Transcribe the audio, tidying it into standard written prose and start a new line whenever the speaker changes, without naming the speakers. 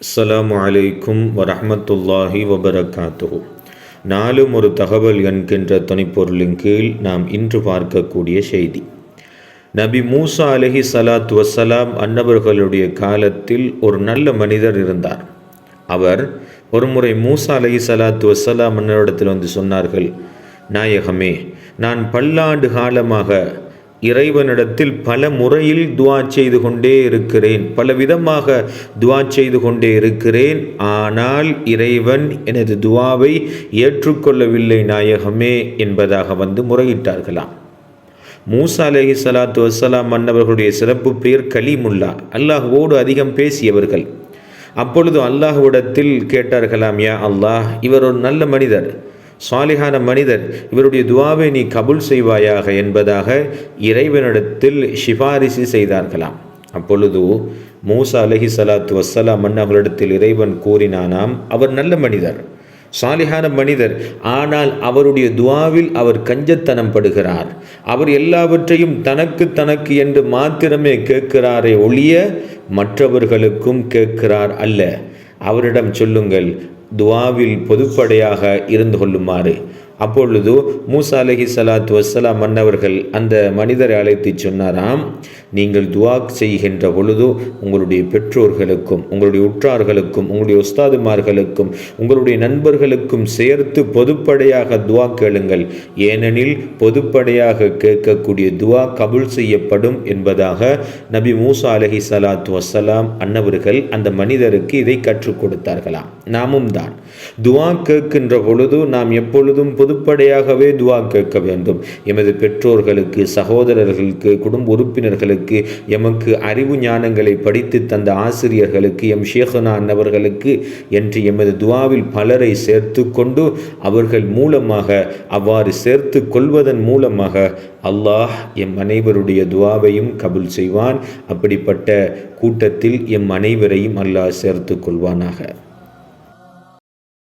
அஸ்ஸலாமு அலைக்கும் வரஹ்மத்துல்லாஹி வபரகாத்துஹு. நாளும் ஒரு தகவல் என்கின்ற துணைப்பொருளின் கீழ் நாம் இன்று பார்க்கக்கூடிய செய்தி, நபி மூசா அலைஹி ஸலாத்து வஸ்ஸலாம் அன்னவர்களுடைய காலத்தில் ஒரு நல்ல மனிதர் இருந்தார். அவர் ஒருமுறை மூசா அலைஹி ஸலாத்து வஸ்ஸலாம் அன்னவரிடத்தில் வந்து சொன்னார்கள், நாயகமே, நான் பல்லாண்டு காலமாக இறைவனிடத்தில் பல முறையில் துஆ செய்து கொண்டே இருக்கிறேன், பல விதமாக துஆ செய்து கொண்டே இருக்கிறேன், ஆனால் இறைவன் எனது துஆவை ஏற்றுக்கொள்ளவில்லை நாயகமே என்பதாக வந்து முறையிட்டார்களாம். மூசா அலைஹி ஸலாத்து வஸ்ஸலாம் மன்னவர்களுடைய சிறப்பு பெயர் கலீமுல்லா, அல்லாஹ்வோடு அதிகம் பேசியவர்கள். அப்பொழுது அல்லாஹ்விடத்தில் கேட்டார்களாம், யா அல்லாஹ், இவர் ஒரு நல்ல மனிதர், சாலிஹான மனிதர், இவருடைய துஆவை நீ கபூல் செய்வாயாக என்பதாக இறைவனிடத்தில் சிபாரிசு செய்தார்களாம். அப்பொழுது மூசா அலைஹி ஸலாத்து வஸ்ஸலாம் அவர்களிடத்தில் இறைவன் கூறினானாம், அவர் நல்ல மனிதர், சாலிஹான மனிதர், ஆனால் அவருடைய துஆவில் அவர் கஞ்சத்தனம் படுகிறார், அவர் எல்லாவற்றையும் தனக்கு என்று மாத்திரமே கேட்கிறாரே ஒழிய மற்றவர்களுக்கும் கேட்கிறார் அல்ல. அவரிடம் சொல்லுங்கள், துஆவில் பொதுப்படையாக இருந்து கொள்ளுமாறு. அப்பொழுது மூசா அலைஹி ஸலாத்து வஸ்ஸலாம் மன்னவர்கள் அந்த மனிதரை அழைத்து சொன்னாராம், நீங்கள் துஆ செய்கின்ற பொழுது உங்களுடைய பெற்றோர்களுக்கும் உங்களுடைய உற்றார்களுக்கும் உங்களுடைய உஸ்தாதுமார்களுக்கும் உங்களுடைய நண்பர்களுக்கும் சேர்த்து பொதுப்படையாக துஆ கேளுங்கள், ஏனெனில் பொதுப்படையாக கேட்கக்கூடிய துஆ கபூல் செய்யப்படும் என்பதாக நபி மூசா அலைஹி ஸலாத்து வஸ்ஸலாம் அன்னவர்கள் அந்த மனிதருக்கு இதை கற்றுக் கொடுத்தார்களாம். நாமும் தான் துஆ கேட்கின்ற பொழுது நாம் எப்பொழுதும் பொதுப்படையாகவே துஆ கேட்க வேண்டும். எமது பெற்றோர்களுக்கு, சகோதரர்களுக்கு, குடும்ப உறுப்பினர்களுக்கு, எமக்கு அறிவு ஞானங்களை படித்து தந்த ஆசிரியர்களுக்கு, எம் ஷேഖனா அன்னவர்களுக்கு என்று எமது துஆவில் பலரை சேர்த்து கொண்டு அவர்கள் மூலமாக, அவ்வாறு சேர்த்து கொள்வதன் மூலமாக அல்லாஹ் எம் அனைவருடைய துஆவையும் கபூல் செய்வான். அப்படிப்பட்ட கூட்டத்தில் எம் அனைவரையும் அல்லாஹ் சேர்த்து கொள்வானாக.